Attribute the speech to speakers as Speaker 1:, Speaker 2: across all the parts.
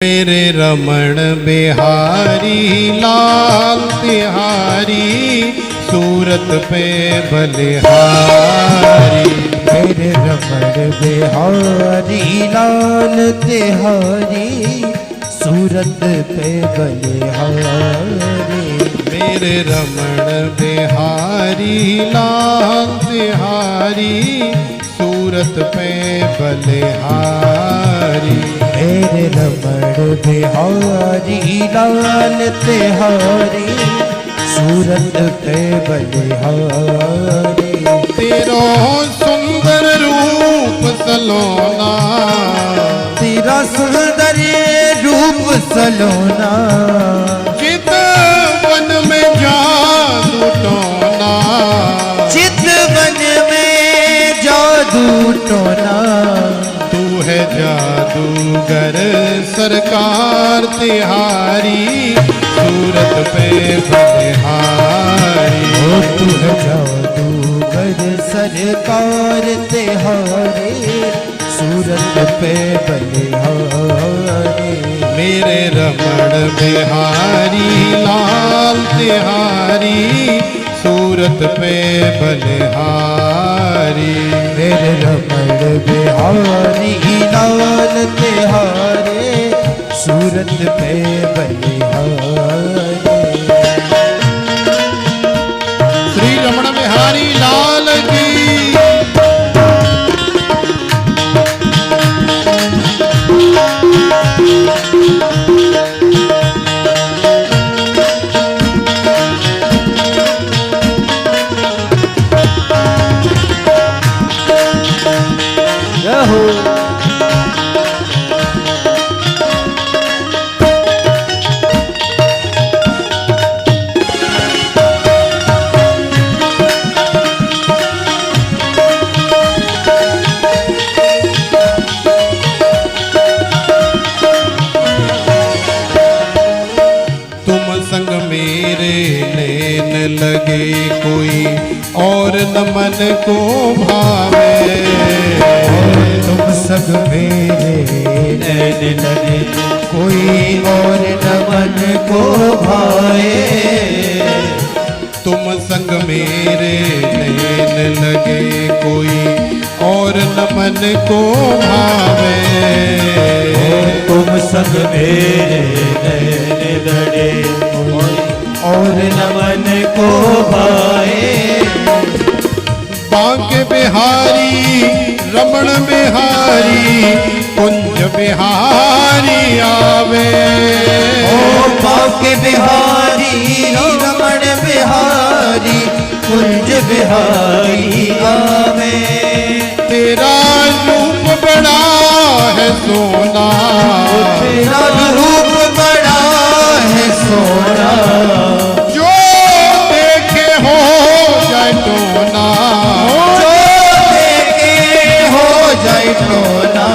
Speaker 1: मेरे रमण बिहारी लाल तिहारी सूरत पे बलिहारी।
Speaker 2: मेरे रमण बिहारी लाल तिहारी सूरत पे बलिहारी।
Speaker 1: मेरे रमण बिहारी लाल तिहारी सूरत पे बलिहारी।
Speaker 2: मेरे रमण बिहारी लाल तिहारी सूरत पे बलिहारी।
Speaker 1: तेरो सुंदर रूप सलोना,
Speaker 2: तेरा सुंदर रूप सलोना,
Speaker 1: चित वन में जादू टोना,
Speaker 2: चित वन में जादू टोना।
Speaker 1: तू है जादूगर सरकार तिहारी सूरत पे बलिहारी।
Speaker 2: ओ तू है जादूगर सरकार तिहारी सूरत पे बलिहारी।
Speaker 1: मेरे रमण बिहारी लाल तिहारी सूरत पे बलिहारी।
Speaker 2: मेरे रमण बिहारी लाल तिहारी सूरत पे बलिहारी।
Speaker 1: श्री रमण बिहारी लाल की। संग मेरे नैन लगे कोई और न मन को भावे।
Speaker 2: तुम संग मेरे नैन लगे कोई और न मन को भाए।
Speaker 1: तुम संग मेरे नैन लगे कोई और न मन को भावे।
Speaker 2: तुम संग मेरे नैन लगे और न मन को भाए।
Speaker 1: बांके बिहारी रमण बिहारी कुंज बिहारी आवे।
Speaker 2: ओ बांके बिहारी रमण बिहारी कुंज बिहारी आवे।
Speaker 1: तेरा रूप बड़ा है सोना,
Speaker 2: तेरा रूप बड़ा है सोना,
Speaker 1: जो देखे हो जाए टोना,
Speaker 2: जो देखे हो जाए टोना।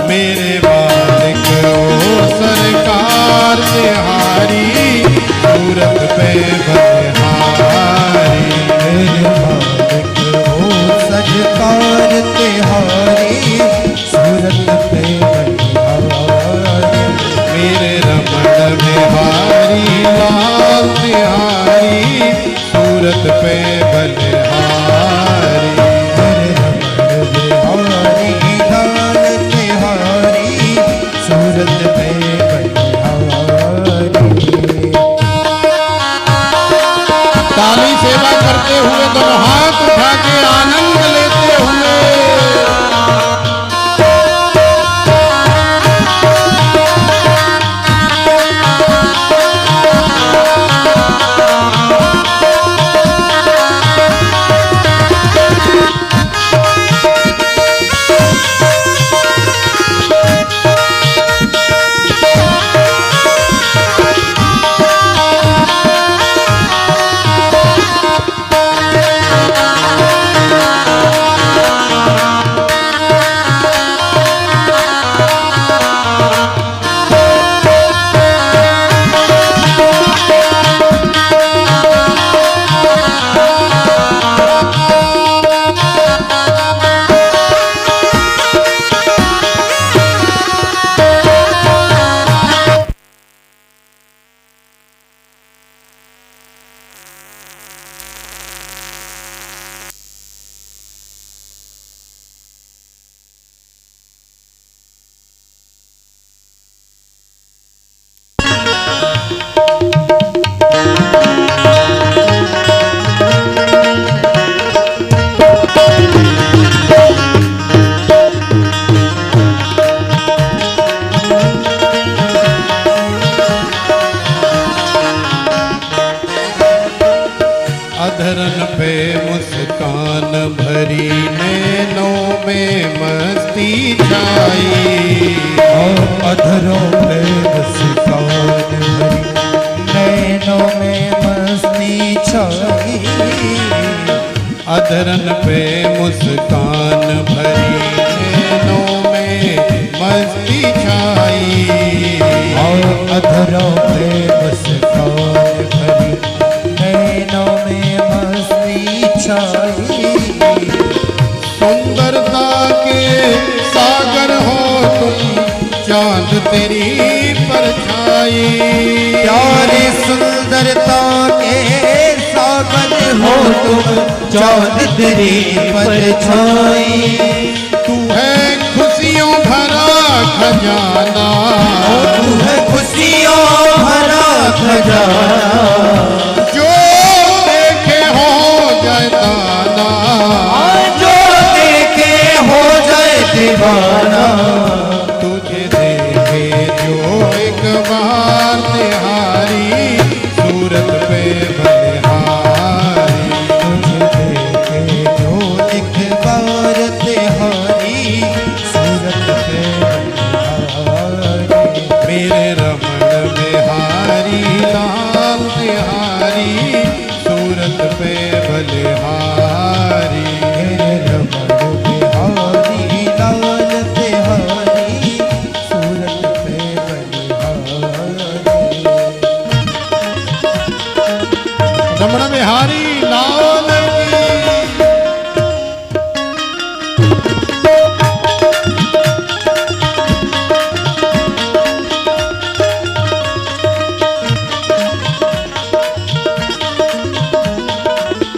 Speaker 1: मेरे मालिक ओ सरकार तिहारी सूरत पे बलिहारी।
Speaker 2: मेरे मालिक हो सरकार तिहारी सूरत पे बलिहारी। अधरों पे मुस्कान भरी, नैनों में मस्ती छाई।
Speaker 1: अधरन पे मुस्कान भरी, नैनों में मस्ती छाई।
Speaker 2: और अधरों पे मुस्कान भरी, नैनों में मस्ती छाई।
Speaker 1: सुंदरता के सागर हो तुम, चांद तेरी परछाई।
Speaker 2: प्यारी सुंदरता के सागर हो तुम, चांद तेरी परछाई।
Speaker 1: तू है खुशियों भरा खजाना,
Speaker 2: तू है खुशियों भरा खजाना।
Speaker 1: जो देखे हो जाए दाना,
Speaker 2: जो देखे हो जाए दीवाना।
Speaker 1: तुझे देखे जो एक बार तिहारी, सूरत पे बलिहारी।
Speaker 2: तुझे देखे जो एक बार तिहारी, सूरत पे बलिहारी।
Speaker 1: मेरे रमण बिहारी लाल तिहारी, सूरत पे बलिहारी।
Speaker 2: मेरे रमण बिहारी लाल तिहारी, सूरत पे बलिहारी।
Speaker 1: रमण बिहारी लाल की।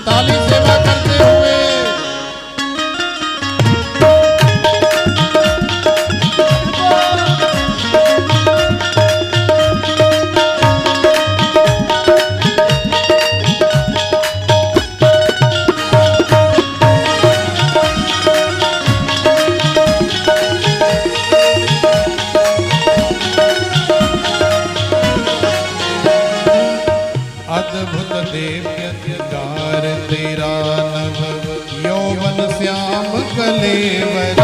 Speaker 1: ताली सेवा करते हुए अद्भुत दिव्य सिंगार तेरा नभ, यौवन श्याम कलेवर।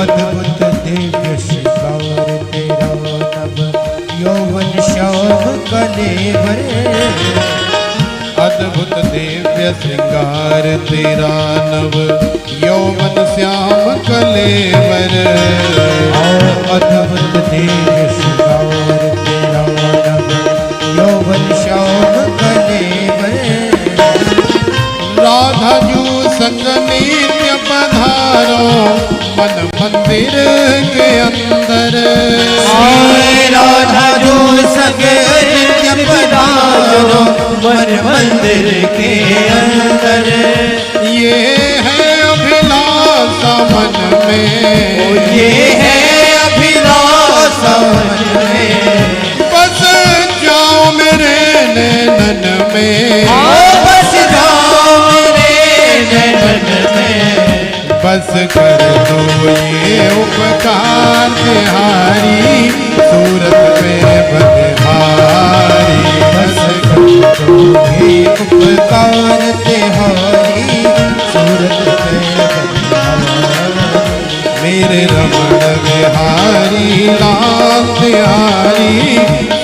Speaker 2: अद्भुत दिव्य श्रृंगार तेरा नभ, यौवन श्याम कलेवर।
Speaker 1: अद्भुत दिव्य श्रृंगार तेरा नभ, यौवन श्याम कलेवर।
Speaker 2: अद्भुत दिव्य श्रृंगार तेरा नभ, यौवन श्याम कलेवर।
Speaker 1: राधा जू संग नित्य पधारो, मन मंदिर के अंदर।
Speaker 2: राधा जो सगे नित्य पधारो, मन मंदिर के अंदर।
Speaker 1: ये है अभिलाषा मन में,
Speaker 2: ये है अभिलाषा मन में।
Speaker 1: बस जाओ मेरे नैनन में,
Speaker 2: बस जाओ मेरे नैनन में।
Speaker 1: बस कर दो ये उपकार तिहारी, सूरत पे बलिहारी।
Speaker 2: बस कर दो ये उपकार तिहारी, सूरत पे बलिहारी।
Speaker 1: मेरे रमण बिहारी लाल तिहारी,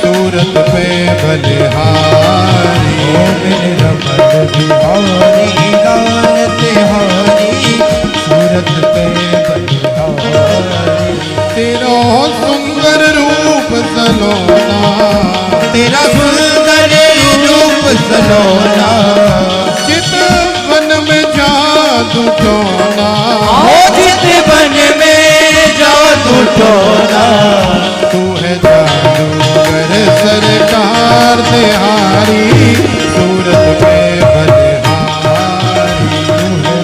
Speaker 1: सूरत पे बलिहारी।
Speaker 2: ओ मेरे रमण बिहारी लाल तिहारी, सूरत पे बलिहारी।
Speaker 1: तेरा सुंदर रूप सलोना,
Speaker 2: तेरा सुंदर रूप सलोना।
Speaker 1: चितवन में जादू टोना,
Speaker 2: जित बन में जादू टोना।
Speaker 1: तू है जादूगर सरकार तिहारी, सूरत पे बलिहारी।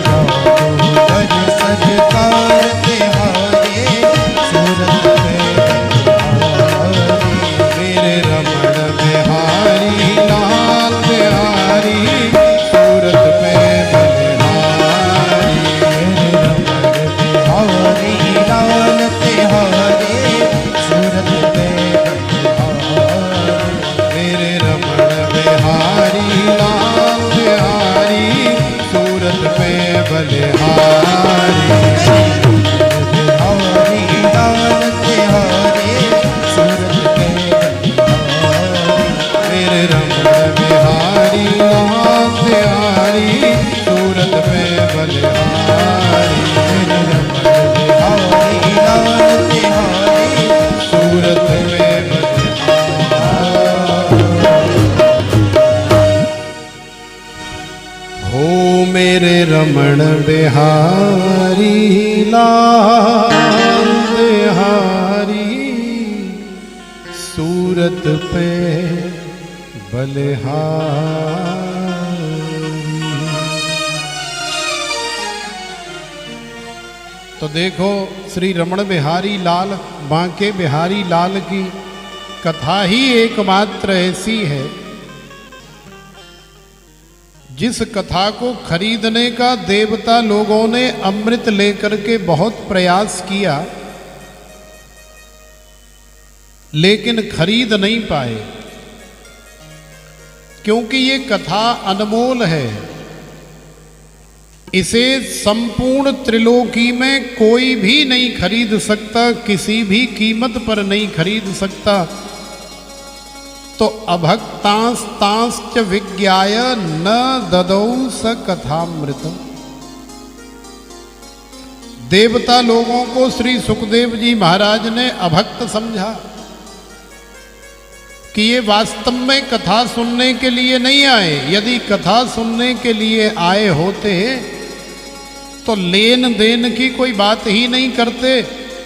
Speaker 2: जादूगर सरकार तिहारी, सूरत पे बलिहारी।
Speaker 1: मेरे रमण बिहारी लाल तिहारी, सूरत पे बलिहारी।
Speaker 2: मेरे रमण बिहारी लाल तिहारी, सूरत
Speaker 1: रमण बिहारी लाल बिहारी सूरत पे बलिहारी। तो देखो श्री रमण बिहारी लाल बांके बिहारी लाल की कथा ही एकमात्र ऐसी है जिस कथा को खरीदने का देवता लोगों ने अमृत लेकर के बहुत प्रयास किया, लेकिन खरीद नहीं पाए, क्योंकि ये कथा अनमोल है। इसे संपूर्ण त्रिलोकी में कोई भी नहीं खरीद सकता, किसी भी कीमत पर नहीं खरीद सकता। तो अभक्तांस तांश्च विज्ञाय न ददौ स कथामृतम। देवता लोगों को श्री सुखदेव जी महाराज ने अभक्त समझा कि ये वास्तव में कथा सुनने के लिए नहीं आए। यदि कथा सुनने के लिए आए होते तो लेन देन की कोई बात ही नहीं करते।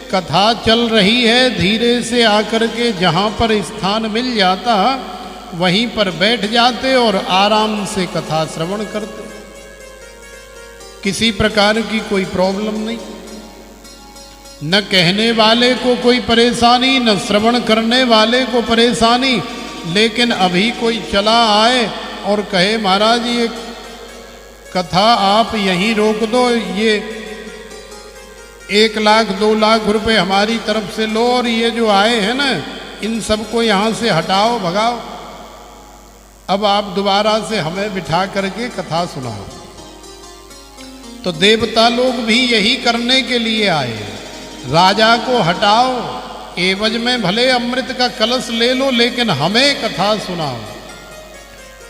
Speaker 1: कथा चल रही है, धीरे से आकर के जहाँ पर स्थान मिल जाता वहीं पर बैठ जाते और आराम से कथा श्रवण करते। किसी प्रकार की कोई प्रॉब्लम नहीं, न कहने वाले को कोई परेशानी, न श्रवण करने वाले को परेशानी। लेकिन अभी कोई चला आए और कहे महाराज ये कथा आप यहीं रोक दो, ये 1 लाख 2 लाख रुपए हमारी तरफ से लो और ये जो आए हैं ना इन सबको यहाँ से हटाओ, भगाओ। अब आप दोबारा से हमें बिठा करके कथा सुनाओ। तो देवता लोग भी यही करने के लिए आए। राजा को हटाओ, एवज में भले अमृत का कलश ले लो, लेकिन हमें कथा सुनाओ।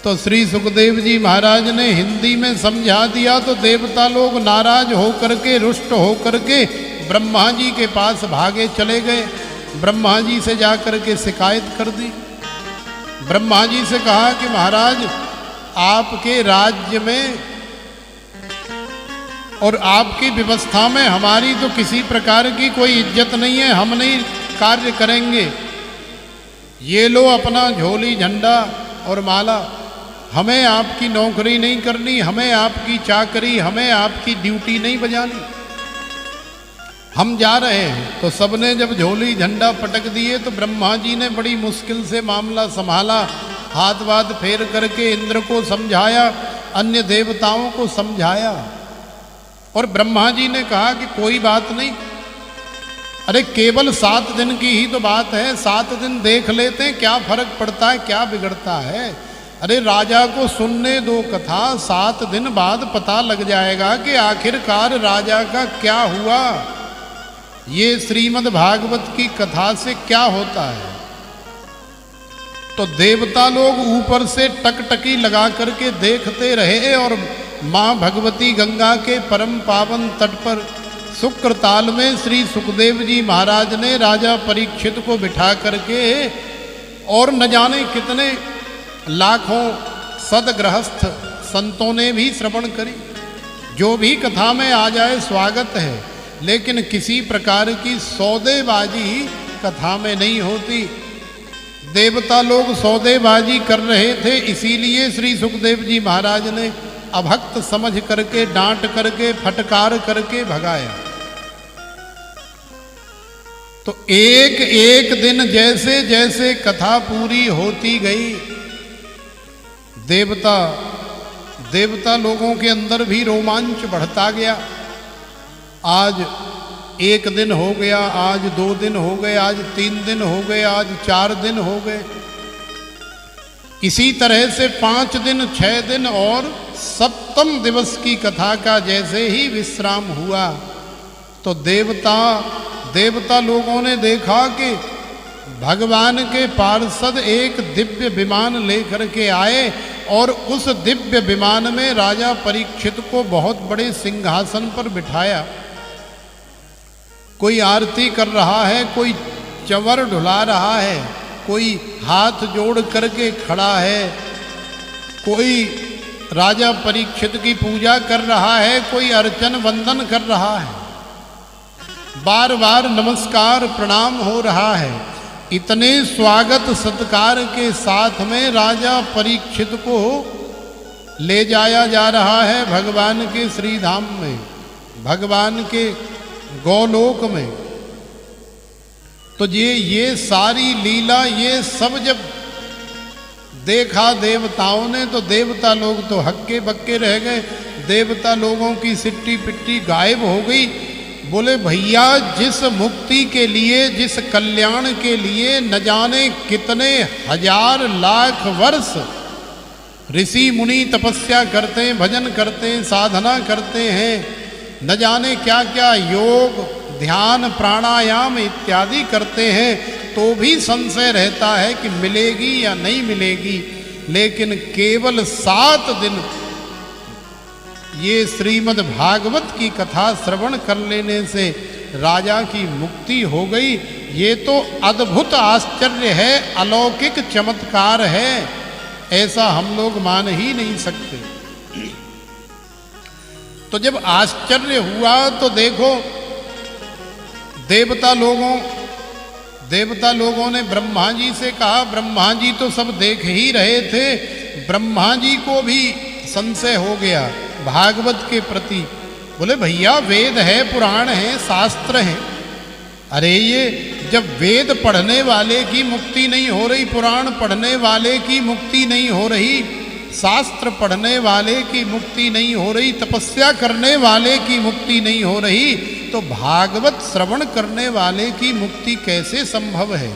Speaker 1: तो श्री सुखदेव जी महाराज ने हिंदी में समझा दिया तो देवता लोग नाराज होकर के, रुष्ट होकर के ब्रह्मा जी के पास भागे चले गए। ब्रह्मा जी से जाकर के शिकायत कर दी। ब्रह्मा जी से कहा कि महाराज आपके राज्य में और आपकी व्यवस्था में हमारी तो किसी प्रकार की कोई इज्जत नहीं है, हम नहीं कार्य करेंगे। ये लो अपना झोली, झंडा और माला, हमें आपकी नौकरी नहीं करनी, हमें आपकी चाकरी, हमें आपकी ड्यूटी नहीं बजानी, हम जा रहे हैं। तो सबने जब झोली झंडा पटक दिए तो ब्रह्मा जी ने बड़ी मुश्किल से मामला संभाला, हाथ वाथ फेर करके इंद्र को समझाया, अन्य देवताओं को समझाया। और ब्रह्मा जी ने कहा कि कोई बात नहीं, अरे केवल 7 दिन की ही तो बात है, 7 दिन देख लेते हैं, क्या फर्क पड़ता है, क्या बिगड़ता है। अरे राजा को सुनने दो कथा, 7 दिन बाद पता लग जाएगा कि आखिरकार राजा का क्या हुआ, ये श्रीमद् भागवत की कथा से क्या होता है। तो देवता लोग ऊपर से टकटकी लगा करके देखते रहे और माँ भगवती गंगा के परम पावन तट पर शुक्रताल में श्री सुखदेव जी महाराज ने राजा परीक्षित को बिठा करके और न जाने कितने लाखों सदगृहस्थ संतों ने भी श्रवण करी। जो भी कथा में आ जाए स्वागत है, लेकिन किसी प्रकार की सौदेबाजी कथा में नहीं होती। देवता लोग सौदेबाजी कर रहे थे, इसीलिए श्री सुखदेव जी महाराज ने अभक्त समझ करके, डांट करके, फटकार करके भगाया। तो एक एक दिन जैसे जैसे कथा पूरी होती गई, देवता लोगों के अंदर भी रोमांच बढ़ता गया। आज 1 दिन हो गया, आज 2 दिन हो गए, आज 3 दिन हो गए, आज 4 दिन हो गए। इसी तरह से 5 दिन, 6 दिन और 7वें दिवस की कथा का जैसे ही विश्राम हुआ तो देवता लोगों ने देखा कि भगवान के पार्षद एक दिव्य विमान लेकर के आए और उस दिव्य विमान में राजा परीक्षित को बहुत बड़े सिंहासन पर बिठाया। कोई आरती कर रहा है, कोई चंवर ढुला रहा है, कोई हाथ जोड़ करके खड़ा है, कोई राजा परीक्षित की पूजा कर रहा है, कोई अर्चन वंदन कर रहा है, बार बार नमस्कार प्रणाम हो रहा है। इतने स्वागत सत्कार के साथ में राजा परीक्षित को ले जाया जा रहा है भगवान के श्री धाम में, भगवान के गौलोक में। तो ये सारी लीला, ये सब जब देखा देवताओं ने, तो देवता लोग तो हक्के बक्के रह गए। देवता लोगों की सिट्टी पिट्टी गायब हो गई। बोले भैया, जिस मुक्ति के लिए, जिस कल्याण के लिए न जाने कितने हजार लाख वर्ष ऋषि मुनि तपस्या करते हैं, भजन करते हैं, साधना करते हैं, न जाने क्या क्या योग ध्यान प्राणायाम इत्यादि करते हैं, तो भी संशय रहता है कि मिलेगी या नहीं मिलेगी। लेकिन केवल 7 दिन ये श्रीमद् भागवत की कथा श्रवण कर लेने से राजा की मुक्ति हो गई। ये तो अद्भुत आश्चर्य है, अलौकिक चमत्कार है, ऐसा हम लोग मान ही नहीं सकते। तो जब आश्चर्य हुआ तो देखो, देवता लोगों ने ब्रह्मा जी से कहा, ब्रह्मा जी तो सब देख ही रहे थे, ब्रह्मा जी को भी संशय हो गया भागवत के प्रति। बोले भैया, वेद है, पुराण है, शास्त्र है। अरे ये जब वेद पढ़ने वाले की मुक्ति नहीं हो रही, पुराण पढ़ने वाले की मुक्ति नहीं हो रही, शास्त्र पढ़ने वाले की मुक्ति नहीं हो रही, तपस्या करने वाले की मुक्ति नहीं हो रही, तो भागवत श्रवण करने वाले की मुक्ति कैसे संभव है?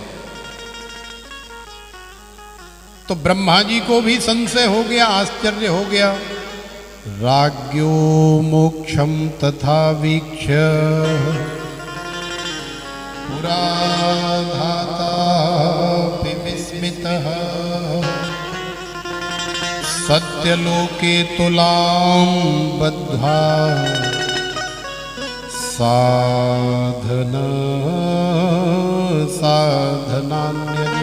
Speaker 1: तो ब्रह्मा जी को भी संशय हो गया, आश्चर्य हो गया। राज्ञो मोक्षम तथा वीक्ष्य पुरा धाता विस्मितः सत्यलोके तुलां बद्ध्वा साधनान्यय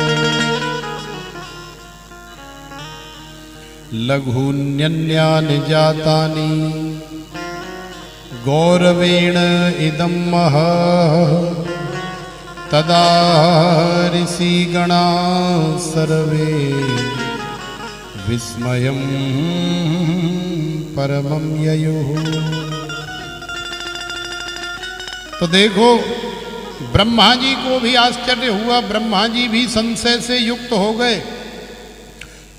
Speaker 1: लघून्यन्यानि जातानि गौरवेण इदं महः तदा ऋषिगणा सर्वे विस्मयं परमं ययुः। तो देखो, ब्रह्मा जी को भी आश्चर्य हुआ, ब्रह्मा जी भी संशय से युक्त हो गए।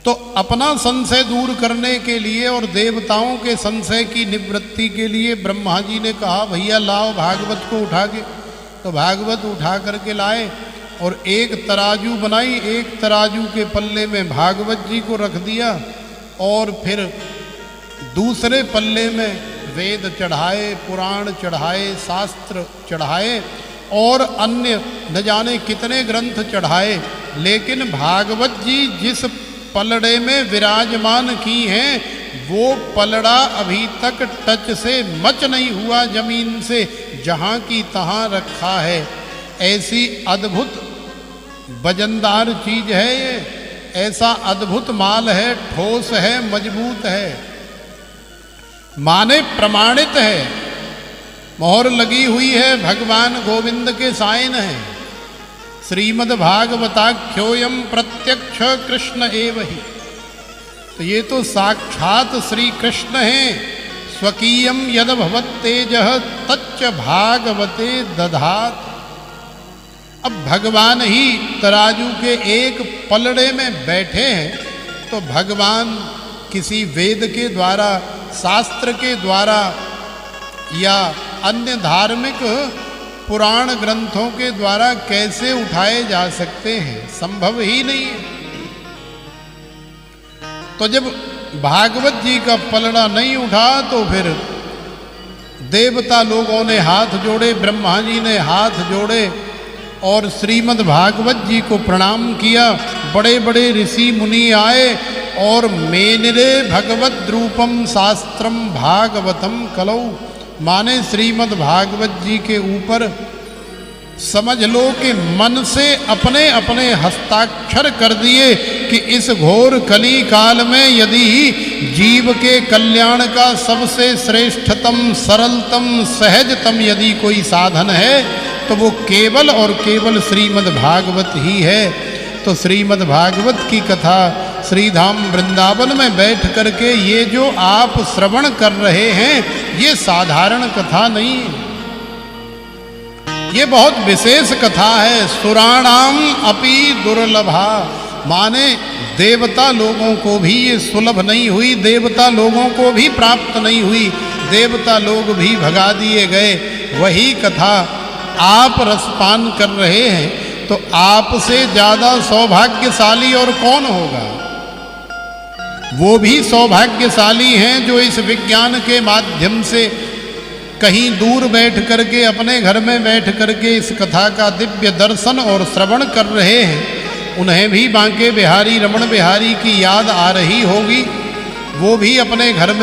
Speaker 1: तो अपना संशय दूर करने के लिए और देवताओं के संशय की निवृत्ति के लिए ब्रह्मा जी ने कहा, भैया लाओ भागवत को उठा के। तो भागवत उठा करके लाए और एक तराजू बनाई, एक तराजू के पल्ले में भागवत जी को रख दिया और फिर दूसरे पल्ले में वेद चढ़ाए, पुराण चढ़ाए, शास्त्र चढ़ाए और अन्य न जाने कितने ग्रंथ चढ़ाए। लेकिन भागवत जी जिस पलड़े में विराजमान की हैं, वो पलड़ा अभी तक टच से मच नहीं हुआ जमीन से, जहाँ की तहाँ रखा है। ऐसी अद्भुत वजनदार चीज है ये, ऐसा अद्भुत माल है, ठोस है, मजबूत है, माने प्रमाणित है, मोहर लगी हुई है, भगवान गोविंद के साइन है। श्रीमद् भागवताख्योयम प्रत्यक्ष कृष्ण एव ही। तो ये तो साक्षात श्री कृष्ण हैं। स्वकीयम यद भवत्तेजः तच्च भागवते दधात। अब भगवान ही तराजू के एक पलड़े में बैठे हैं, तो भगवान किसी वेद के द्वारा, शास्त्र के द्वारा या अन्य धार्मिक पुराण ग्रंथों के द्वारा कैसे उठाए जा सकते हैं? संभव ही नहीं है। तो जब भागवत जी का पलड़ा नहीं उठा तो फिर देवता लोगों ने हाथ जोड़े, ब्रह्मा जी ने हाथ जोड़े और श्रीमद् भागवत जी को प्रणाम किया। बड़े बड़े ऋषि मुनि आए और मेनिरे भगवत रूपम शास्त्रम भागवतम कलौ, माने श्रीमद् भागवत जी के ऊपर समझ लो कि मन से अपने अपने हस्ताक्षर कर दिए कि इस घोर कली काल में यदि जीव के कल्याण का सबसे श्रेष्ठतम, सरलतम, सहजतम यदि कोई साधन है तो वो केवल और केवल श्रीमद् भागवत ही है। तो श्रीमद् भागवत की कथा श्रीधाम वृंदावन में बैठ करके ये जो आप श्रवण कर रहे हैं, ये साधारण कथा नहीं है, ये बहुत विशेष कथा है। सुराणाम अपि दुर्लभा, माने देवता लोगों को भी ये सुलभ नहीं हुई, देवता लोगों को भी प्राप्त नहीं हुई, देवता लोग भी भगा दिए गए। वही कथा आप रसपान कर रहे हैं, तो आपसे ज़्यादा सौभाग्यशाली और कौन होगा? वो भी सौभाग्यशाली हैं जो इस विज्ञान के माध्यम से कहीं दूर बैठ करके, अपने घर में बैठ करके इस कथा का दिव्य दर्शन और श्रवण कर रहे हैं। उन्हें भी बांके बिहारी रमण बिहारी की याद आ रही होगी, वो भी अपने घर में